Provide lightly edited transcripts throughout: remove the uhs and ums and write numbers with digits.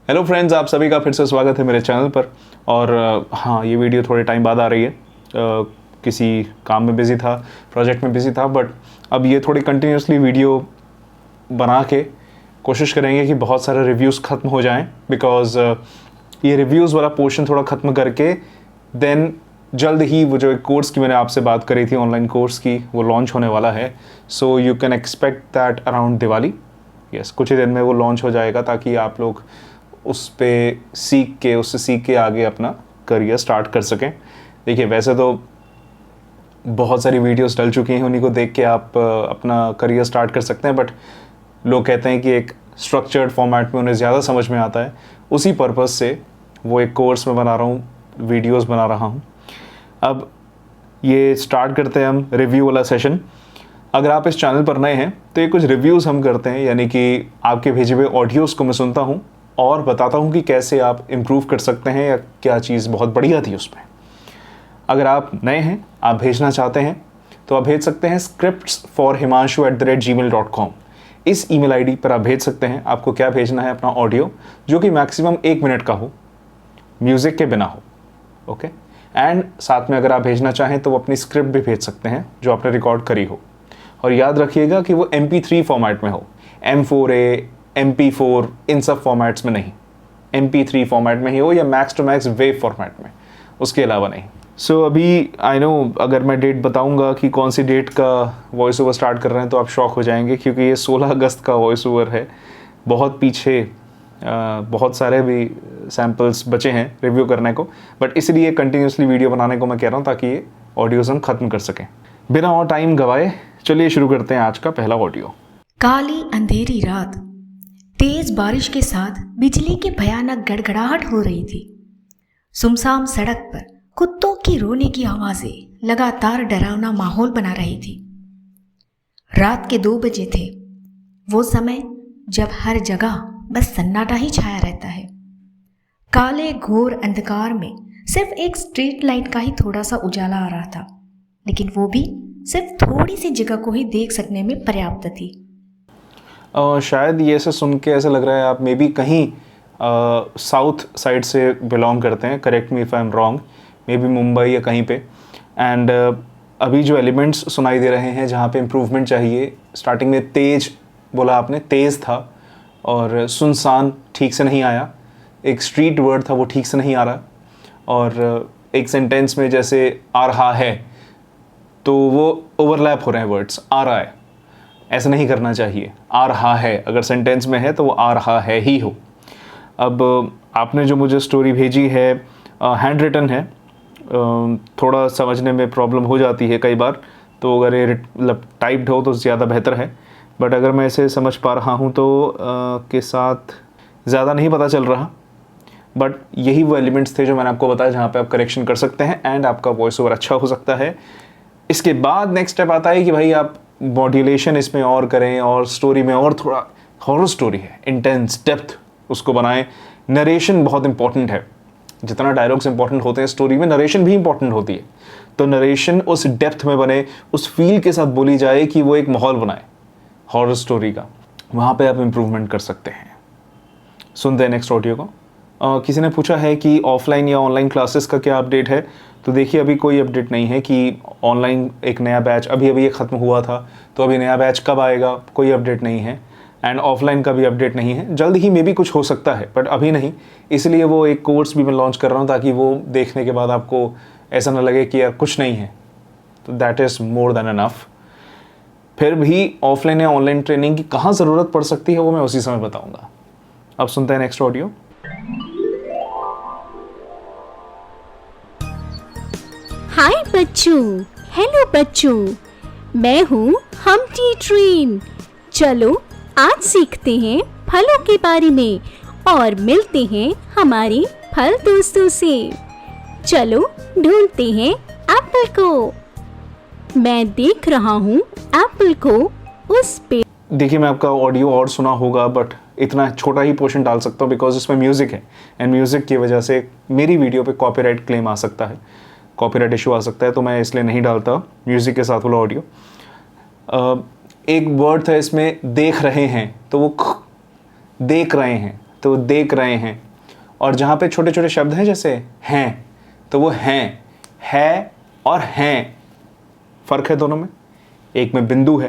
Hello friends, आप सभी का फिर से स्वागत है मेरे चैनल पर। और हाँ, ये वीडियो थोड़े टाइम बाद आ रही है। किसी काम में बिज़ी था, प्रोजेक्ट में बिज़ी था, बट अब ये थोड़ी कंटिन्यूसली वीडियो बना के कोशिश करेंगे कि बहुत सारे रिव्यूज़ ख़त्म हो जाएं, बिकॉज़ ये रिव्यूज़ वाला पोर्शन थोड़ा ख़त्म करके देन जल्द ही वो जो एक कोर्स की मैंने आपसे बात करी थी, ऑनलाइन कोर्स की, वो लॉन्च होने वाला है। So you can expect that around Diwali. Yes, कुछ ही दिन में वो लॉन्च हो जाएगा, ताकि आप लोग उस पे उससे सीख के आगे अपना करियर स्टार्ट कर सकें। देखिए, वैसे तो बहुत सारी वीडियोस डल चुकी हैं, उन्हीं को देख के आप अपना करियर स्टार्ट कर सकते हैं, बट लोग कहते हैं कि एक स्ट्रक्चर्ड फॉर्मेट में उन्हें ज़्यादा समझ में आता है। उसी पर्पज़ से वो एक कोर्स में बना रहा हूँ, वीडियोस बना रहा हूँ। अब ये स्टार्ट करते हैं हम रिव्यू वाला सेशन। अगर आप इस चैनल पर नए हैं तो ये कुछ रिव्यूज़ हम करते हैं, यानी कि आपके भेजे हुए ऑडियोज़ को मैं सुनता हूँ और बताता हूँ कि कैसे आप इम्प्रूव कर सकते हैं या क्या चीज़ बहुत बढ़िया थी उसमें। अगर आप नए हैं, आप भेजना चाहते हैं, तो आप भेज सकते हैं scriptsforhimanshu@gmail.com। इस ईमेल आईडी पर आप भेज सकते हैं। आपको क्या भेजना है? अपना ऑडियो, जो कि मैक्सिमम 1 मिनट का हो, म्यूज़िक के बिना हो, ओके। एंड साथ में अगर आप भेजना चाहें तो वो अपनी स्क्रिप्ट भी भेज सकते हैं जो आपने रिकॉर्ड करी हो। और याद रखिएगा कि वो MP3 फॉर्मेट में हो, M4A, MP4 इन सब फॉर्मेट्स में नहीं, MP3 फॉर्मेट में ही हो, या max to max wave format में, उसके अलावा नहीं। सो अभी आई नो, अगर मैं डेट बताऊंगा कि कौन सी डेट का वॉइस ओवर स्टार्ट कर रहे हैं तो आप शॉक हो जाएंगे, क्योंकि ये 16 अगस्त का वॉइस ओवर है। बहुत पीछे बहुत सारे भी सैम्पल्स बचे हैं रिव्यू करने को, बट इसलिए कंटिन्यूसली वीडियो बनाने को मैं कह रहा हूँ, ताकि ये ऑडियोज़ हम ख़त्म कर सकें बिना और टाइम गवाए। चलिए शुरू करते हैं आज का पहला ऑडियो। काली अंधेरी रात, तेज बारिश के साथ बिजली की भयानक गड़गड़ाहट हो रही थी। सुमसाम सड़क पर कुत्तों की रोने की आवाजें लगातार डरावना माहौल बना रही थी। रात के 2 बजे थे, वो समय जब हर जगह बस सन्नाटा ही छाया रहता है। काले घोर अंधकार में सिर्फ एक स्ट्रीट लाइट का ही थोड़ा सा उजाला आ रहा था, लेकिन वो भी सिर्फ थोड़ी सी जगह को ही देख सकने में पर्याप्त थी। शायद ये ऐसे सुन के ऐसा लग रहा है आप मे बी कहीं साउथ साइड से बिलोंग करते हैं। Correct me if I am wrong, may be Mumbai या कहीं पे। एंड अभी जो एलिमेंट्स सुनाई दे रहे हैं जहाँ पे इम्प्रूवमेंट चाहिए, स्टार्टिंग में तेज बोला आपने, तेज़ था, और सुनसान ठीक से नहीं आया। एक स्ट्रीट वर्ड था, वो ठीक से नहीं आ रहा। और एक सेंटेंस में जैसे आ रहा है, तो वो ओवरलैप हो रहे हैं वर्ड्स। आ रहा है, ऐसा नहीं करना चाहिए। आ रहा है अगर सेंटेंस में है तो वो आ रहा है ही हो। अब आपने जो मुझे स्टोरी भेजी है, हैंड रिटन है, थोड़ा समझने में प्रॉब्लम हो जाती है कई बार, तो अगर ये मतलब टाइप्ड हो तो ज़्यादा बेहतर है। बट अगर मैं इसे समझ पा रहा हूँ तो के साथ ज़्यादा नहीं पता चल रहा, बट यही वो एलिमेंट्स थे जो मैंने आपको बताया जहाँ पे आप करेक्शन कर सकते हैं एंड आपका वॉइस ओवर अच्छा हो सकता है। इसके बाद नेक्स्ट स्टेप आता है कि भाई आप मॉड्यूलेशन इसमें और करें, और स्टोरी में और थोड़ा, हॉरर स्टोरी है, इंटेंस डेप्थ उसको बनाएं। नरेशन बहुत इंपॉर्टेंट है। जितना डायलॉग्स इंपॉर्टेंट होते हैं स्टोरी में, नरेशन भी इंपॉर्टेंट होती है। तो नरेशन उस डेप्थ में बने, उस फील के साथ बोली जाए कि वो एक माहौल बनाए हॉरर स्टोरी का। वहाँ पे आप इम्प्रूवमेंट कर सकते हैं। सुनते हैं नेक्स्ट ऑडियो को। किसी ने पूछा है कि ऑफलाइन या ऑनलाइन क्लासेस का क्या अपडेट है। तो देखिए, अभी कोई अपडेट नहीं है कि ऑनलाइन एक नया बैच अभी ये ख़त्म हुआ था, तो अभी नया बैच कब आएगा, कोई अपडेट नहीं है। एंड ऑफलाइन का भी अपडेट नहीं है। जल्द ही मे बी कुछ हो सकता है, बट अभी नहीं। इसलिए वो एक कोर्स भी मैं लॉन्च कर रहा हूँ, ताकि वो देखने के बाद आपको ऐसा ना लगे कि यार कुछ नहीं है। तो that is more than enough. फिर भी ऑफलाइन या ऑनलाइन ट्रेनिंग की कहाँ ज़रूरत पड़ सकती है वो मैं उसी समय बताऊँगा। अब सुनते हैं नेक्स्ट ऑडियो। हाय बच्चों, हेलो बच्चों, मैं हूँ हम्टी ट्रेन। चलो आज सीखते हैं फलों के बारे में और मिलते हैं हमारे फल दोस्तों से। चलो ढूंढते हैं एप्पल को। मैं देख रहा हूँ एप्पल को उस पे। देखिए, मैं आपका ऑडियो और सुना होगा, बट इतना छोटा ही पोर्शन डाल सकता हूँ बिकॉज इसमें म्यूज़िक है, एंड म्यूज़िक की वजह से मेरी वीडियो पे कॉपीराइट क्लेम आ सकता है, कॉपीराइट इशू आ सकता है, तो मैं इसलिए नहीं डालता म्यूज़िक के साथ वाला ऑडियो। एक वर्ड था इसमें, देख रहे हैं, तो वो देख रहे हैं, तो देख रहे हैं। और जहाँ पे छोटे छोटे शब्द हैं जैसे हैं, तो वो हैं, है और हैं, फ़र्क है दोनों में, एक में बिंदु है।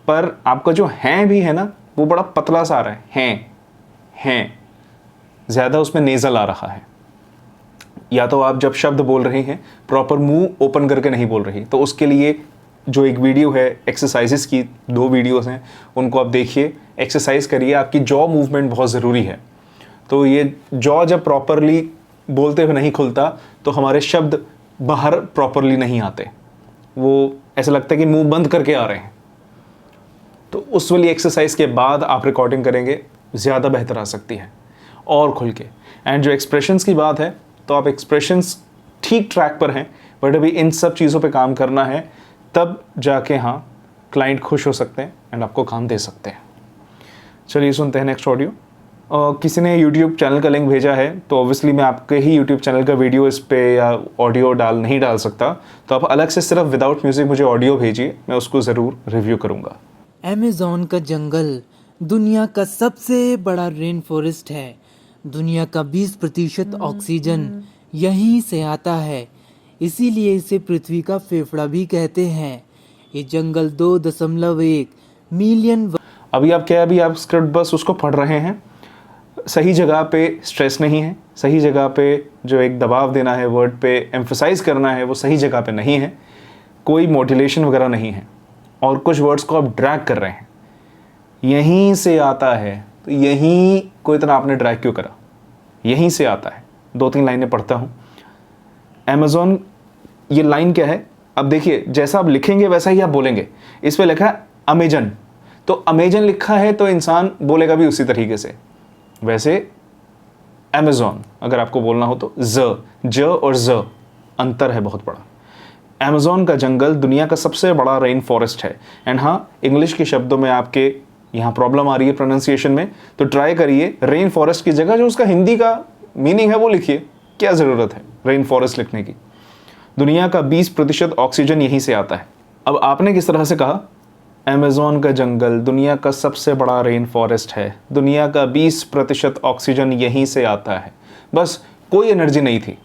पर आपका जो हैं भी है ना, वो बड़ा पतला सा आ रहा है, हैं, ज़्यादा उसमें नेज़ल आ रहा है। या तो आप जब शब्द बोल रहे हैं प्रॉपर मुंह ओपन करके नहीं बोल रही, तो उसके लिए जो एक वीडियो है एक्सरसाइजेस की, 2 वीडियोस हैं, उनको आप देखिए, एक्सरसाइज करिए। आपकी जॉ मूवमेंट बहुत ज़रूरी है। तो ये जॉ जब प्रॉपरली बोलते हुए नहीं खुलता तो हमारे शब्द बाहर प्रॉपरली नहीं आते, वो ऐसा लगता है कि मुंह बंद करके आ रहे हैं। तो उस वाली एक्सरसाइज के बाद आप रिकॉर्डिंग करेंगे, ज़्यादा बेहतर आ सकती है और खुल के। एंड जो एक्सप्रेशंस की बात है, तो आप एक्सप्रेशंस ठीक ट्रैक पर हैं, बट अभी इन सब चीज़ों पे काम करना है, तब जाके हाँ क्लाइंट खुश हो सकते हैं एंड आपको काम दे सकते हैं। चलिए सुनते हैं नेक्स्ट ऑडियो। किसी ने यूट्यूब चैनल का लिंक भेजा है, तो ऑब्वियसली मैं आपके ही यूट्यूब चैनल का वीडियो इस पे या ऑडियो नहीं डाल सकता, तो आप अलग से सिर्फ विदाउट म्यूज़िक मुझे ऑडियो भेजिए, मैं उसको ज़रूर रिव्यू करूँगा। अमेज़न का जंगल दुनिया का सबसे बड़ा रेन फॉरेस्ट है। दुनिया का 20% ऑक्सीजन यहीं से आता है, इसीलिए इसे पृथ्वी का फेफड़ा भी कहते हैं। ये जंगल 2.1 मिलियन अभी आप स्क्रिप्ट बस उसको पढ़ रहे हैं, सही जगह पे स्ट्रेस नहीं है, सही जगह पे जो एक दबाव देना है वर्ड पे, एम्फसाइज करना है, वो सही जगह पे नहीं है, कोई मोटिवेशन वगैरह नहीं है, और कुछ वर्ड्स को आप ड्रैग कर रहे हैं, यहीं से आता है। तो यहीं को इतना आपने ड्रैग क्यों करा? यहीं से आता है। 2-3 लाइनें पढ़ता हूँ। अमेज़न, ये लाइन क्या है? अब देखिए, जैसा आप लिखेंगे वैसा ही आप बोलेंगे। इस पे लिखा है अमेजन, तो अमेजन लिखा है तो इंसान बोलेगा भी उसी तरीके से। वैसे अमेज़न अगर आपको बोलना हो तो ज और ज अंतर है बहुत बड़ा। अमेज़न का जंगल दुनिया का सबसे बड़ा रेन फॉरेस्ट है। एंड हाँ, इंग्लिश के शब्दों में आपके यहाँ प्रॉब्लम आ रही है प्रोनाउंसिएशन में, तो ट्राई करिए रेन फॉरेस्ट की जगह जो उसका हिंदी का मीनिंग है वो लिखिए। क्या ज़रूरत है रेन फॉरेस्ट लिखने की? दुनिया का 20% ऑक्सीजन यहीं से आता है। अब आपने किस तरह से कहा? अमेज़न का जंगल दुनिया का सबसे बड़ा रेन फॉरेस्ट है, दुनिया का 20% ऑक्सीजन यहीं से आता है। बस कोई एनर्जी नहीं थी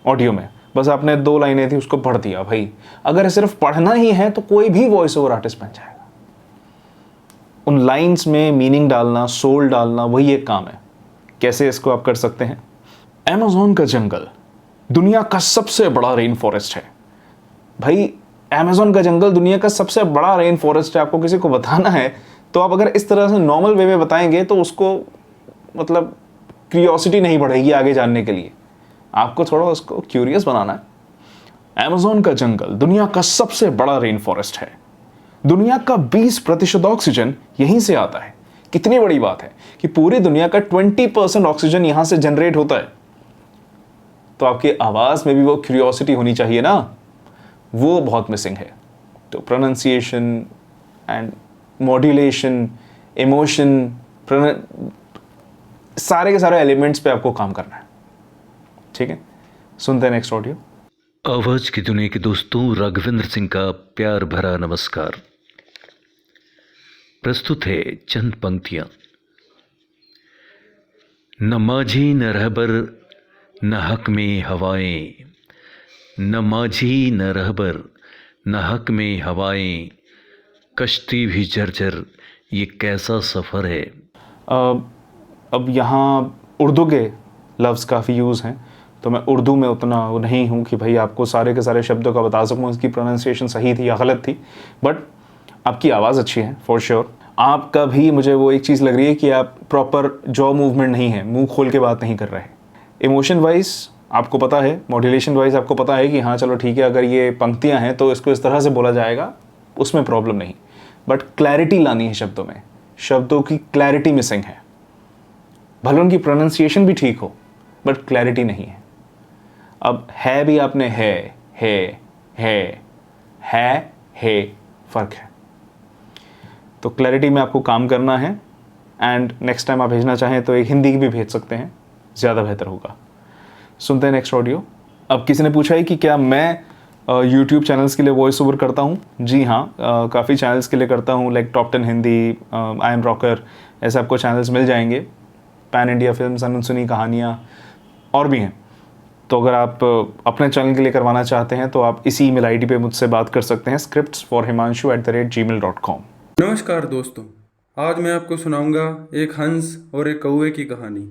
ऑडियो में, बस आपने 2 लाइनें थी उसको पढ़ दिया। भाई अगर सिर्फ पढ़ना ही है तो कोई भी वॉइस ओवर आर्टिस्ट बन जाएगा। उन लाइंस में मीनिंग डालना, सोल डालना, वही एक काम है। कैसे इसको आप कर सकते हैं? अमेज़न का जंगल दुनिया का सबसे बड़ा रेन फॉरेस्ट है। भाई अमेज़न का जंगल दुनिया का सबसे बड़ा रेन फॉरेस्ट है, आपको किसी को बताना है तो आप अगर इस तरह से नॉर्मल वे में बताएंगे तो उसको मतलब क्यूरियोसिटी नहीं बढ़ेगी आगे जानने के लिए। आपको थोड़ा उसको क्यूरियस बनाना है। अमेज़न का जंगल दुनिया का सबसे बड़ा रेन फॉरेस्ट है, दुनिया का 20% ऑक्सीजन यहीं से आता है। कितनी बड़ी बात है कि पूरी दुनिया का 20% ऑक्सीजन यहां से जनरेट होता है। तो आपकी आवाज़ में भी वो क्यूरियोसिटी होनी चाहिए ना, वो बहुत मिसिंग है। तो प्रोनाउंसिएशन एंड मॉड्यूलेशन, इमोशन, सारे के सारे एलिमेंट्स पे आपको काम करना है। ठीक है, सुनते हैं नेक्स्ट ऑडियो। आवाज की दुनिया के दोस्तों, राघवेंद्र सिंह का प्यार भरा नमस्कार। प्रस्तुत है चंद पंक्तियां। न माझी न रहबर न हक में हवाएं, न माझी न रहबर न हक में हवाएं, कश्ती भी जर्जर ये कैसा सफ़र है। अब यहाँ उर्दू के लफ्ज़ काफ़ी यूज़ हैं, तो मैं उर्दू में उतना नहीं हूँ कि भाई आपको सारे के सारे शब्दों का बता सकूँ इसकी प्रोनाउंसिएशन सही थी या गलत थी, बट आपकी आवाज़ अच्छी है फॉर श्योर। आपका भी मुझे वो एक चीज़ लग रही है कि आप प्रॉपर जॉ मूवमेंट नहीं है, मुंह खोल के बात नहीं कर रहे। इमोशन वाइज आपको पता है, मॉड्यूलेशन वाइज आपको पता है कि हाँ चलो ठीक है, अगर ये पंक्तियाँ हैं तो इसको इस तरह से बोला जाएगा, उसमें प्रॉब्लम नहीं। बट क्लैरिटी लानी है शब्दों में, शब्दों की क्लैरिटी मिसिंग है। भले उनकी प्रोनाउंसिएशन भी ठीक हो बट क्लैरिटी नहीं है। अब है भी आपने है फ़र्क है। तो क्लैरिटी में आपको काम करना है। एंड नेक्स्ट टाइम आप भेजना चाहें तो एक हिंदी की भी भेज सकते हैं, ज़्यादा बेहतर होगा। सुनते हैं नेक्स्ट ऑडियो। अब किसी ने पूछा है कि क्या मैं यूट्यूब चैनल्स के लिए वॉइस ओवर करता हूँ? जी हाँ, काफ़ी चैनल्स के लिए करता हूँ, like top 10 Hindi, I am rocker, ऐसे आपको चैनल्स मिल जाएंगे। पैन इंडिया फिल्म्स, अनसुनी कहानियाँ और भी हैं। तो अगर आप अपने चैनल के लिए करवाना चाहते हैं तो आप इसी ईमेल आईडी पे मुझसे बात कर सकते हैं, scriptsforhimanshu@gmail.com। नमस्कार दोस्तों, आज मैं आपको सुनाऊंगा एक हंस और एक कौवे की कहानी।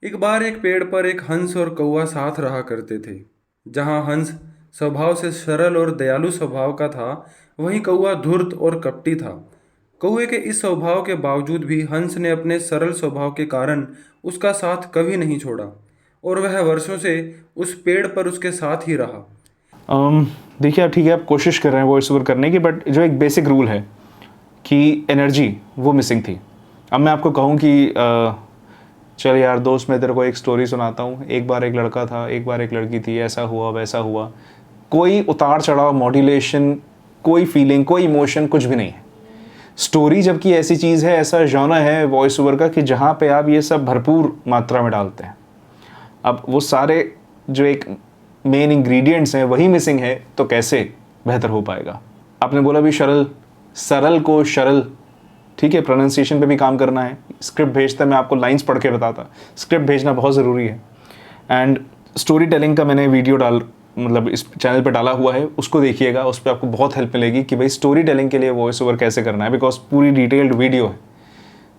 एक बार एक पेड़ पर एक हंस और कौवा साथ रहा करते थे। जहाँ हंस स्वभाव से सरल और दयालु स्वभाव का था, वहीं कौवा धूर्त और कपटी था। कौवे के इस स्वभाव के बावजूद भी हंस ने अपने सरल स्वभाव के कारण उसका साथ कभी नहीं छोड़ा और वह वर्षों से उस पेड़ पर उसके साथ ही रहा। देखिए, आप ठीक है, आप कोशिश कर रहे हैं वॉइस ओवर करने की, बट जो एक बेसिक रूल है कि एनर्जी वो मिसिंग थी। अब मैं आपको कहूँ कि चल यार दोस्त, मैं तेरे को एक स्टोरी सुनाता हूँ। एक बार एक लड़का था, एक बार एक लड़की थी, ऐसा हुआ वैसा हुआ। कोई उतार चढ़ाव, मॉड्यूलेशन, कोई फीलिंग, कोई इमोशन, कुछ भी नहीं है। स्टोरी जबकि ऐसी चीज़ है, ऐसा जॉनर है वॉइस ओवर का कि जहाँ पे आप ये सब भरपूर मात्रा में डालते हैं। अब वो सारे जो एक मेन इंग्रेडिएंट्स हैं वही मिसिंग है, तो कैसे बेहतर हो पाएगा। आपने बोला भी सरल को शरल, ठीक है, प्रोनाउंसिएशन पे भी काम करना है। स्क्रिप्ट भेजता मैं आपको लाइंस पढ़ के बताता, स्क्रिप्ट भेजना बहुत ज़रूरी है। एंड स्टोरी टेलिंग का मैंने वीडियो इस चैनल पे डाला हुआ है, उसको देखिएगा। उस पर आपको बहुत हेल्प मिलेगी कि भाई स्टोरी टेलिंग के लिए वॉइस ओवर कैसे करना है, बिकॉज पूरी डिटेल्ड वीडियो है।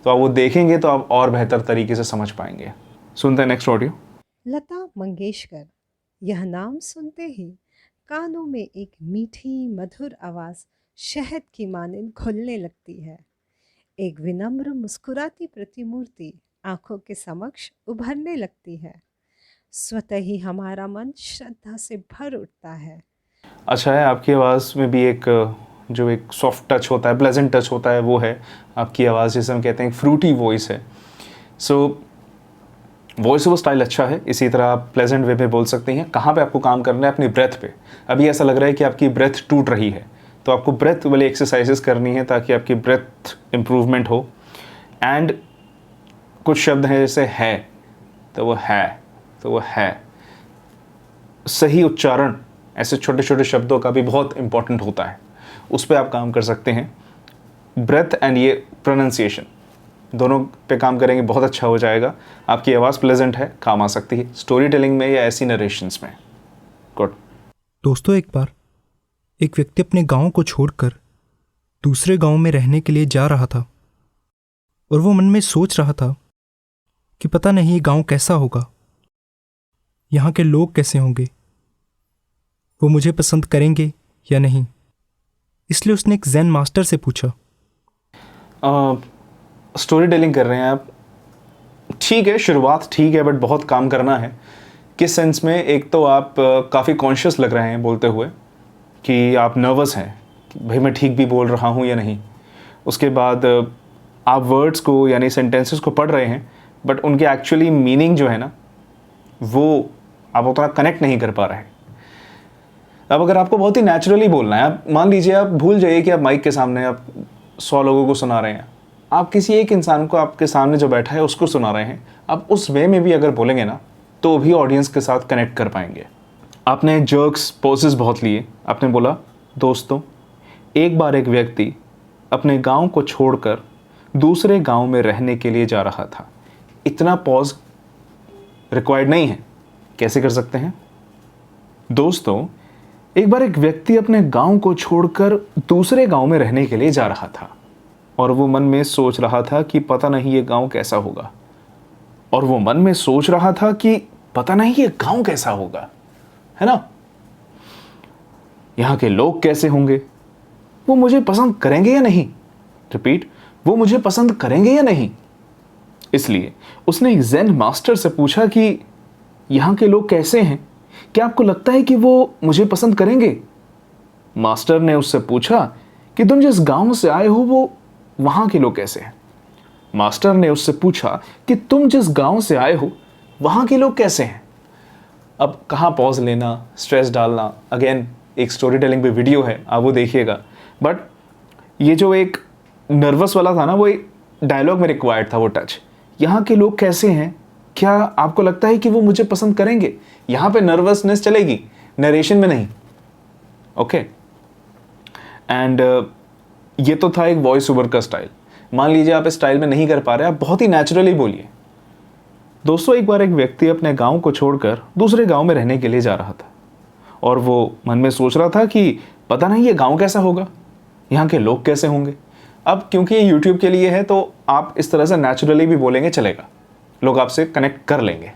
तो आप वो देखेंगे तो आप और बेहतर तरीके से समझ पाएंगे। सुनते हैं नेक्स्ट ऑडियो। लता मंगेशकर, यह नाम सुनते ही कानों में एक मीठी मधुर आवाज़ शहद की मानिंद घुलने लगती है। एक विनम्र मुस्कुराती प्रतिमूर्ति आंखों के समक्ष उभरने लगती है। स्वतः ही हमारा मन श्रद्धा से भर उठता है। अच्छा है, आपकी आवाज़ में भी एक जो एक सॉफ्ट टच होता है, प्लेजेंट टच होता है, वो है आपकी आवाज़, जिसे हम कहते हैं फ्रूटी वॉइस है। सो वॉइस ओवर स्टाइल अच्छा है, इसी तरह आप प्लेजेंट वे में बोल सकते हैं। कहाँ पे आपको काम करना है? अपनी ब्रेथ पे। अभी ऐसा लग रहा है कि आपकी ब्रेथ टूट रही है, तो आपको ब्रेथ वाली एक्सरसाइजेस करनी है ताकि आपकी ब्रेथ इम्प्रूवमेंट हो। एंड कुछ शब्द हैं जैसे है तो वो है, तो वो है। सही उच्चारण ऐसे छोटे छोटे शब्दों का भी बहुत इंपॉर्टेंट होता है, उस पर आप काम कर सकते हैं। ब्रेथ एंड ये प्रोनाउंसिएशन दोनों पे काम करेंगे, बहुत अच्छा हो जाएगा। आपकी आवाज़ प्लेजेंट है, काम आ सकती है स्टोरी टेलिंग में या ऐसी नरेशंस में। गुड। दोस्तों, एक बार एक व्यक्ति अपने गांव को छोड़कर दूसरे गांव में रहने के लिए जा रहा था और वो मन में सोच रहा था कि पता नहीं ये गांव कैसा होगा, यहाँ के लोग कैसे होंगे, वो मुझे पसंद करेंगे या नहीं। इसलिए उसने एक ज़ेन मास्टर से पूछा। स्टोरी टेलिंग कर रहे हैं आप, ठीक है, शुरुआत ठीक है, बट बहुत काम करना है। किस सेंस में? एक तो आप काफ़ी कॉन्शियस लग रहे हैं बोलते हुए कि आप नर्वस हैं कि भाई मैं ठीक भी बोल रहा हूँ या नहीं। उसके बाद आप वर्ड्स को यानी सेंटेंसेस को पढ़ रहे हैं, बट उनके एक्चुअली मीनिंग जो है ना, वो आप उतना कनेक्ट नहीं कर पा रहे हैं। अब अगर आपको बहुत ही नेचुरली बोलना है, आप मान लीजिए आप भूल जाइए कि आप माइक के सामने आप 100 लोगों को सुना रहे हैं, आप किसी एक इंसान को आपके सामने जो बैठा है उसको सुना रहे हैं, आप उस वे में भी अगर बोलेंगे ना तो भी ऑडियंस के साथ कनेक्ट कर पाएंगे। आपने जर्क्स पॉजेस बहुत लिए। आपने बोला, दोस्तों, एक बार एक व्यक्ति अपने गांव को छोड़कर दूसरे गांव में रहने के लिए जा रहा था। इतना पॉज रिक्वायर्ड नहीं है। कैसे कर सकते हैं? दोस्तों, एक बार एक व्यक्ति अपने गांव को छोड़कर दूसरे गांव में रहने के लिए जा रहा था और वो मन में सोच रहा था कि पता नहीं ये गांव कैसा होगा। और वो मन में सोच रहा था कि पता नहीं ये गांव कैसा होगा, है ना? यहां के लोग कैसे होंगे, वो मुझे पसंद करेंगे या नहीं। रिपीट, वो मुझे पसंद करेंगे या नहीं। इसलिए उसने एक ज़ेन मास्टर से पूछा कि यहाँ के लोग कैसे हैं, क्या आपको लगता है कि वो मुझे पसंद करेंगे? मास्टर ने उससे पूछा कि तुम जिस गांव से आए हो वो वहाँ के लोग कैसे हैं। मास्टर ने उससे पूछा कि तुम जिस गांव से आए हो वहाँ के लोग कैसे हैं। अब कहाँ पॉज लेना, स्ट्रेस डालना, अगेन एक स्टोरी टेलिंग पे वीडियो है, आप वो देखिएगा। बट ये जो एक नर्वस वाला था ना, वो एक डायलॉग में रिक्वायर्ड था, वो टच। यहाँ के लोग कैसे हैं, क्या आपको लगता है कि वो मुझे पसंद करेंगे? यहाँ पे नर्वसनेस चलेगी, नरेशन में नहीं। ओके। एंड ये तो था एक वॉइस ओवर का स्टाइल। मान लीजिए आप इस स्टाइल में नहीं कर पा रहे, आप बहुत ही नेचुरली बोलिए। दोस्तों, एक बार एक व्यक्ति अपने गांव को छोड़कर दूसरे गांव में रहने के लिए जा रहा था और वो मन में सोच रहा था कि पता नहीं ये गांव कैसा होगा, यहाँ के लोग कैसे होंगे। अब क्योंकि ये यूट्यूब के लिए है तो आप इस तरह से नेचुरली भी बोलेंगे चलेगा, लोग आपसे कनेक्ट कर लेंगे।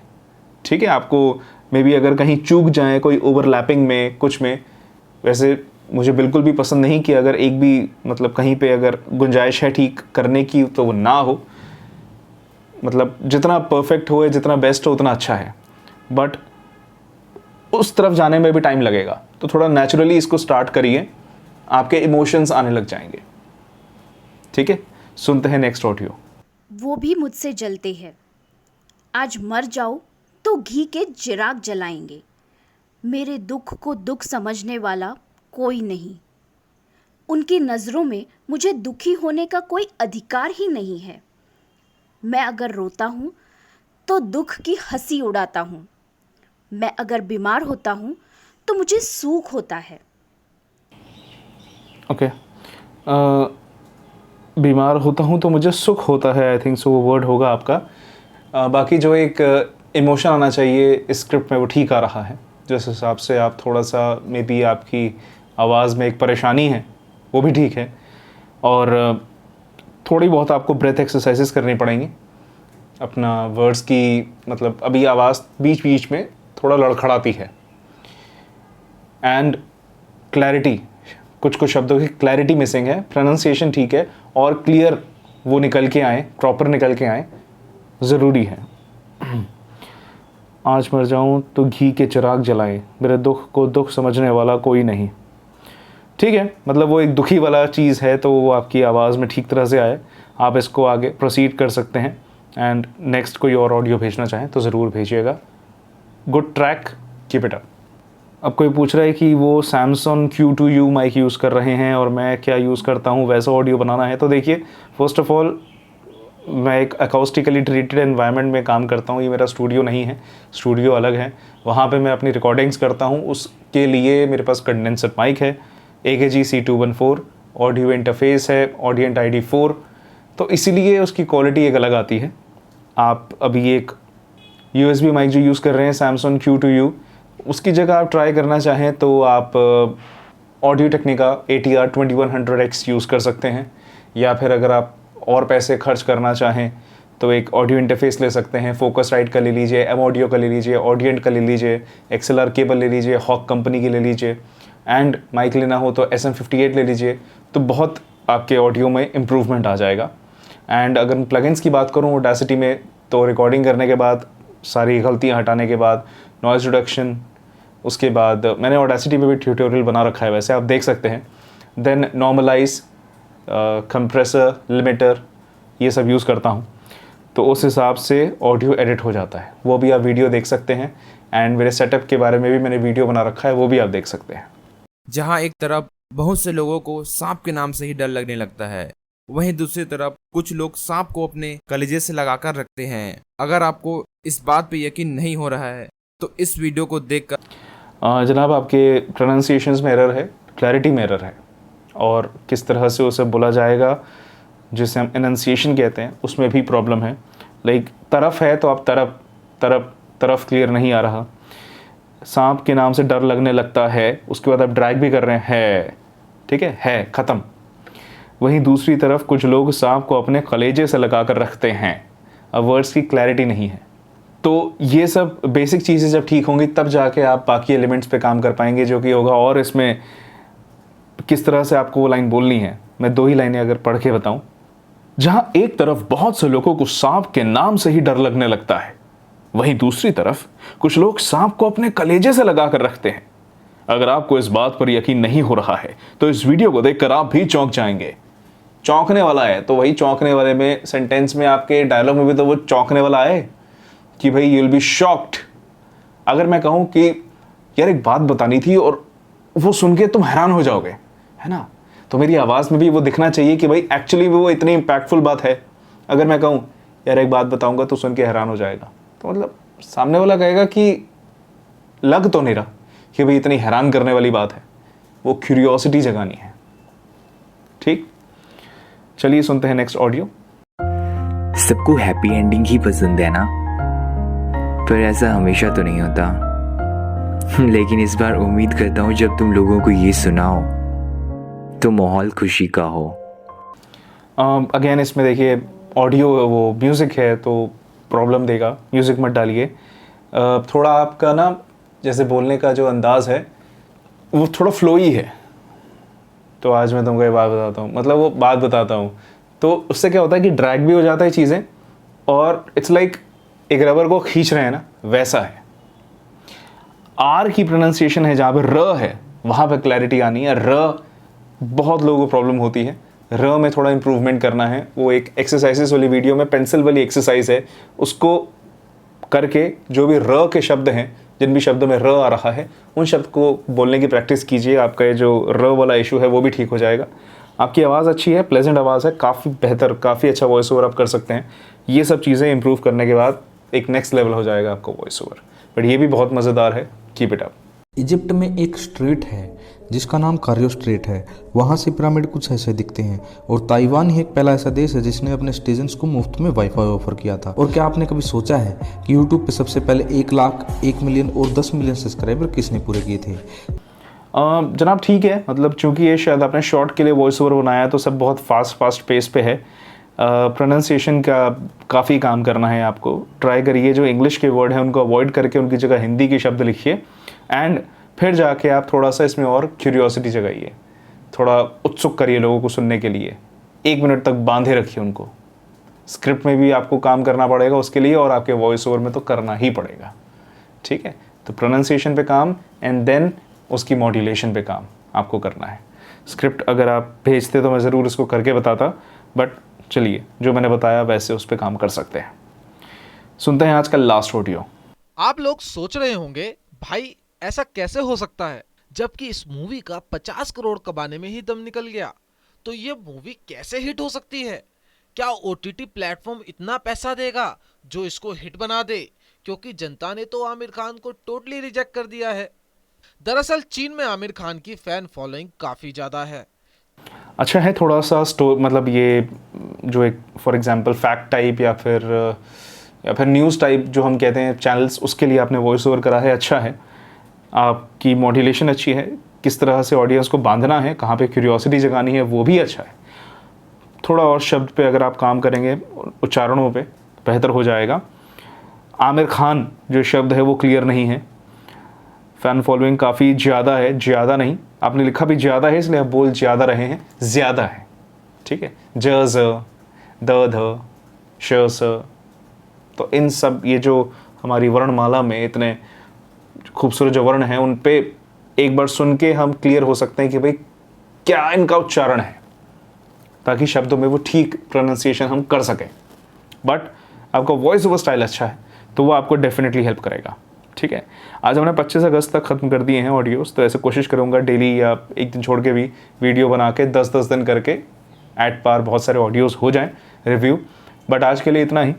ठीक है, आपको मे बी अगर कहीं चूक जाए कोई ओवरलैपिंग में कुछ में, वैसे मुझे बिल्कुल भी पसंद नहीं कि अगर एक भी मतलब कहीं पे अगर गुंजाइश है ठीक करने की तो वो ना हो, मतलब जितना परफेक्ट हो जितना बेस्ट हो उतना अच्छा है, बट उस तरफ जाने में भी टाइम लगेगा। तो थोड़ा नेचुरली इसको स्टार्ट करिए, आपके इमोशंस आने लग जाएंगे। ठीक है, सुनते हैं नेक्स्ट ऑडियो। वो भी मुझसे जलते हैं, आज मर जाऊं तो घी के चिराग जलाएंगे। मेरे दुख को दुख समझने वाला कोई नहीं, उनकी नज़रों में मुझे दुखी होने का कोई अधिकार ही नहीं है। मैं अगर रोता हूँ तो दुख की हंसी उड़ाता हूँ, मैं अगर बीमार होता हूँ तो मुझे सूख होता है। ओके, बीमार होता हूँ तो मुझे सुख होता है, आई थिंक सो वो वर्ड होगा आपका। बाकी जो एक इमोशन आना चाहिए इस स्क्रिप्ट में वो ठीक आ रहा है। जिस हिसाब से आप थोड़ा सा मे बी आपकी आवाज़ में एक परेशानी है वो भी ठीक है, और थोड़ी बहुत आपको ब्रेथ एक्सरसाइजेस करनी पड़ेंगी अपना वर्ड्स की, मतलब अभी आवाज़ बीच बीच में थोड़ा लड़खड़ाती है। एंड क्लैरिटी, कुछ कुछ शब्दों की क्लैरिटी मिसिंग है, प्रोनाउंसिएशन ठीक है और क्लियर वो निकल के आए, प्रॉपर निकल के आए, ज़रूरी है। आज मर जाऊं तो घी के चिराग जलाएं, मेरे दुख को दुख समझने वाला कोई नहीं। ठीक है, मतलब वो एक दुखी वाला चीज़ है तो वो आपकी आवाज़ में ठीक तरह से आए, आप इसको आगे प्रोसीड कर सकते हैं। एंड नेक्स्ट कोई और ऑडियो भेजना चाहें तो ज़रूर भेजिएगा। Good track, keep it up. अब कोई पूछ रहा है कि वो सैमसंग Q2U माइक यूज़ कर रहे हैं और मैं क्या यूज़ करता हूँ, वैसा ऑडियो बनाना है तो देखिए, फर्स्ट ऑफ ऑल मैं एक अकाउस्टिकली ट्रीटेड एनवायरनमेंट में काम करता हूँ। ये मेरा स्टूडियो नहीं है, स्टूडियो अलग है, वहाँ पे मैं अपनी रिकॉर्डिंग्स करता हूँ। उसके लिए मेरे पास कंडेंसर माइक है, AKG C214, ऑडियो इंटरफेस है ऑडियंट ID4, तो इसीलिए उसकी क्वालिटी एक अलग आती है। आप अभी एक USB माइक जो यूज़ कर रहे हैं सैमसंग Q2U, उसकी जगह आप ट्राई करना चाहें तो आप audio Technica ATR 2100X use कर सकते हैं, या फिर अगर आप और पैसे खर्च करना चाहें तो एक ऑडियो इंटरफेस ले सकते हैं, फोकसराइट का ले लीजिए, M ऑडियो का ले लीजिए, ऑडियंट का ले लीजिए, XLR केबल ले लीजिए, हॉक कंपनी की ले लीजिए, एंड माइक लेना हो तो SM58 ले लीजिए। तो बहुत आपके ऑडियो में इम्प्रूवमेंट आ जाएगा। एंड अगर मैं प्लगइन्स की बात करूँ ऑडेसिटी में, तो रिकॉर्डिंग करने के बाद सारी गलतियाँ हटाने के बाद नॉइज़ रिडक्शन, उसके बाद मैंने ऑडेसिटी में भी ट्यूटोरियल बना रखा है, वैसे आप देख सकते हैं। देन नॉर्मलाइज, कंप्रेसर, लिमिटर, ये सब यूज़ करता हूँ, तो उस हिसाब से ऑडियो एडिट हो जाता है। वो भी आप वीडियो देख सकते हैं, एंड मेरे सेटअप के बारे में भी मैंने वीडियो बना रखा है, वो भी आप देख सकते हैं। जहाँ एक तरफ बहुत से लोगों को सांप के नाम से ही डर लगने लगता है, वहीं दूसरी तरफ कुछ लोग सांप को अपने कलेजे से लगाकर रखते हैं। अगर आपको इस बात पे यकीन नहीं हो रहा है तो इस वीडियो को देखकर जनाब, आपके प्रोनाउंसिएशंस में एरर है, क्लैरिटी में एरर है, और किस तरह से उसे बोला जाएगा जिसे हम एनंसिएशन कहते हैं उसमें भी प्रॉब्लम है। लाइक तरफ है तो आप तरफ तरफ तरफ क्लियर नहीं आ रहा। सांप के नाम से डर लगने लगता है, उसके बाद आप ड्रैग भी कर रहे हैं, ठीक है ख़त्म। वहीं दूसरी तरफ कुछ लोग सांप को अपने कलेजे से लगा कर रखते हैं, अब वर्ड्स की क्लैरिटी नहीं है। तो ये सब बेसिक चीज़ें जब ठीक होंगी तब जाके आप बाकी एलिमेंट्स पे काम कर पाएंगे, जो कि होगा। और इसमें किस तरह से आपको वो लाइन बोलनी है, मैं 2 ही लाइनें अगर पढ़ के बताऊं। जहाँ एक तरफ बहुत से लोगों को सांप के नाम से ही डर लगने लगता है, वहीं दूसरी तरफ कुछ लोग सांप को अपने कलेजे से लगा कर रखते हैं। अगर आपको इस बात पर यकीन नहीं हो रहा है तो इस वीडियो को देखकर आप भी चौंक जाएंगे। चौंकने वाला है तो वही चौंकने वाले में सेंटेंस में, आपके डायलॉग में भी तो वो चौंकने वाला है कि भाई यू विल बी शॉक्ड। अगर मैं कहूँ कि यार एक बात बतानी थी और वो सुन के तुम हैरान हो जाओगे, है ना, तो मेरी आवाज़ में भी वो दिखना चाहिए कि भाई एक्चुअली वो इतनी इम्पैक्टफुल बात है। अगर मैं कहूँ यार एक बात बताऊँगा तो सुन के हैरान हो जाएगा, तो मतलब सामने वाला कहेगा कि लग तो नहीं रहा कि भाई इतनी हैरान करने वाली बात है, वो क्यूरियोसिटी जगानी है। ठीक, चलिए सुनते हैं नेक्स्ट ऑडियो। सबको हैप्पी एंडिंग ही पसंद है ना, पर ऐसा हमेशा तो नहीं होता। लेकिन इस बार उम्मीद करता हूँ जब तुम लोगों को ये सुनाओ तो माहौल खुशी का हो। अगेन इसमें देखिए ऑडियो वो म्यूज़िक है तो प्रॉब्लम देगा, म्यूज़िक मत डालिए। थोड़ा आपका ना जैसे बोलने का जो अंदाज़ है वो थोड़ा फ्लोई है। तो आज मैं तुमको ये बात बताता हूँ, मतलब वो बात बताता हूँ, तो उससे क्या होता है कि ड्रैग भी हो जाता है चीज़ें, और इट्स लाइक एक रबर को खींच रहे हैं ना, वैसा है। आर की प्रोनाउंसिएशन है जहाँ पे र है वहाँ पे क्लैरिटी आनी है। र बहुत लोगों को प्रॉब्लम होती है, र में थोड़ा इम्प्रूवमेंट करना है। वो एक एक्सरसाइजेस वाली वीडियो में पेंसिल वाली एक्सरसाइज है, उसको करके जो भी र के शब्द हैं, जिन भी शब्दों में र आ रहा है, उन शब्द को बोलने की प्रैक्टिस कीजिए। आपका ये जो र वाला इशू है वो भी ठीक हो जाएगा। आपकी आवाज़ अच्छी है, प्लेजेंट आवाज़ है, काफ़ी बेहतर, काफ़ी अच्छा वॉइस ओवर आप कर सकते हैं। ये सब चीज़ें इंप्रूव करने के बाद एक नेक्स्ट लेवल हो जाएगा आपका वॉइस ओवर। बट ये भी बहुत मज़ेदार है, कीप इट अप। इजिप्ट में एक स्ट्रीट है जिसका नाम कायरो स्ट्रीट है। वहाँ से पिरामिड कुछ ऐसे दिखते हैं। और ताइवान ही एक पहला ऐसा देश है जिसने अपने सिटीजन्स को मुफ्त में वाईफाई ऑफर किया था। और क्या आपने कभी सोचा है कि यूट्यूब पे सबसे पहले 1 लाख, 1 मिलियन और 10 मिलियन सब्सक्राइबर किसने पूरे किए थे? जनाब ठीक है, मतलब चूंकि ये शायद आपने शॉर्ट के लिए वॉइस ओवर बनाया है तो सब बहुत फास्ट पेस पे है। प्रोनाउंसिएशन का काफ़ी काम करना है आपको। ट्राई करिए जो इंग्लिश के वर्ड हैं उनको अवॉइड करके उनकी जगह हिंदी के शब्द लिखिए, एंड फिर जाके आप थोड़ा सा इसमें और क्यूरियोसिटी जगाइए, थोड़ा उत्सुक करिए लोगों को सुनने के लिए। 1 मिनट तक बांधे रखिए उनको। स्क्रिप्ट में भी आपको काम करना पड़ेगा उसके लिए, और आपके वॉइस ओवर में तो करना ही पड़ेगा, ठीक है। तो प्रोनाउंसिएशन पे काम, एंड देन उसकी मॉड्यूलेशन पे काम आपको करना है। स्क्रिप्ट अगर आप भेजते तो मैं ज़रूर इसको करके बताता, बट चलिए जो मैंने बताया वैसे उस पर काम कर सकते हैं। सुनते हैं आज का लास्ट ऑडियो। आप लोग सोच रहे होंगे भाई ऐसा कैसे हो सकता है, जबकि इस मूवी का 50 करोड़ कमाने में ही दम निकल गया, तो ये मूवी कैसे हिट हो सकती है? क्या ओटीटी प्लेटफॉर्म इतना पैसा देगा जो इसको हिट बना दे? क्योंकि जनता ने तो आमिर खान को टोटली रिजेक्ट कर दिया है। दरअसल चीन में आमिर खान की फैन फॉलोइंग काफी ज्यादा है। अच्छा है थोड़ा सा मतलब ये जो एक फॉर एग्जांपल फैक्ट टाइप या फिर न्यूज़ टाइप जो हम कहते हैं चैनल्स, उसके लिए आपने वॉइस ओवर करा है, अच्छा है। आपकी मॉड्यूलेशन अच्छी है, किस तरह से ऑडियंस को बांधना है, कहाँ पे क्यूरियोसिटी जगानी है, वो भी अच्छा है। थोड़ा और शब्द पे अगर आप काम करेंगे, उच्चारणों पे, बेहतर हो जाएगा। आमिर खान जो शब्द है वो क्लियर नहीं है। फ़ैन फॉलोइंग काफ़ी ज़्यादा है, ज़्यादा नहीं, आपने लिखा भी ज़्यादा है इसलिए आप बोल ज़्यादा रहे हैं, ज़्यादा है, ठीक है। ज ज़ द ध श स, तो इन सब ये जो हमारी वर्णमाला में इतने खूबसूरत जो वर्ण हैं उन पे एक बार सुन के हम क्लियर हो सकते हैं कि भाई क्या इनका उच्चारण है, ताकि शब्दों में वो ठीक प्रोनाउंसिएशन हम कर सकें। बट आपका वॉइस ओवर स्टाइल अच्छा है तो वो आपको डेफिनेटली हेल्प करेगा, ठीक है। आज हमने 25 अगस्त तक ख़त्म कर दिए हैं ऑडियोज़, तो ऐसे कोशिश करूँगा डेली या एक दिन छोड़ के भी वीडियो बना के 10-10 दिन करके एट पार बहुत सारे ऑडियोज़ हो जाएं रिव्यू। बट आज के लिए इतना ही।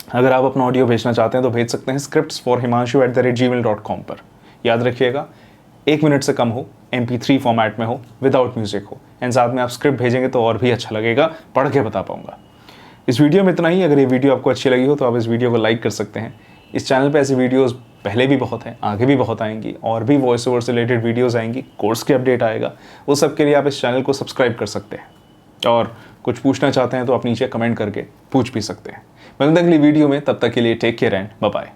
अगर आप अपना ऑडियो भेजना चाहते हैं तो भेज सकते हैं scriptsforhimanshu@gmail.com पर। याद रखिएगा 1 मिनट से कम हो, MP3 फॉर्मेट में हो, विदाउट म्यूज़िक हो, एंड साथ में आप स्क्रिप्ट भेजेंगे तो और भी अच्छा लगेगा, पढ़ के बता पाऊँगा। इस वीडियो में इतना ही। अगर ये वीडियो आपको अच्छी लगी हो तो आप इस वीडियो को लाइक कर सकते हैं। इस चैनल पे ऐसी वीडियोस पहले भी बहुत हैं, आगे भी बहुत आएंगी, और भी वॉइस ओवर से रिलेटेड वीडियोस आएंगी, कोर्स के अपडेट आएगा, वो सब के लिए आप इस चैनल को सब्सक्राइब कर सकते हैं। और कुछ पूछना चाहते हैं तो आप नीचे कमेंट करके पूछ भी सकते हैं। मिलते हैं अगली वीडियो में, तब तक के लिए take care and bye bye.